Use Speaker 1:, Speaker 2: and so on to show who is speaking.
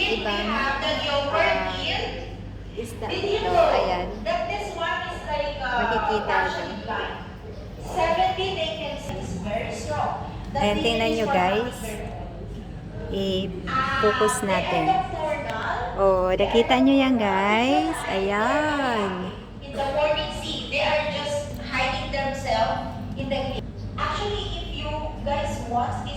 Speaker 1: ibang isda
Speaker 2: Did you
Speaker 1: dito.
Speaker 2: know
Speaker 1: Ayan.
Speaker 2: that this one is like
Speaker 1: Makikita
Speaker 2: action
Speaker 1: nyo.
Speaker 2: plan? 70 vacancies, very strong. The
Speaker 1: Ayan,
Speaker 2: limit
Speaker 1: tingnan
Speaker 2: is
Speaker 1: nyo
Speaker 2: 100
Speaker 1: guys.
Speaker 2: per
Speaker 1: I-focus natin.
Speaker 2: month.
Speaker 1: Oh, nakita nyo yan guys. Ayan.
Speaker 2: In the morning sea, they are just hiding themselves in the cave. Actually, if you guys want,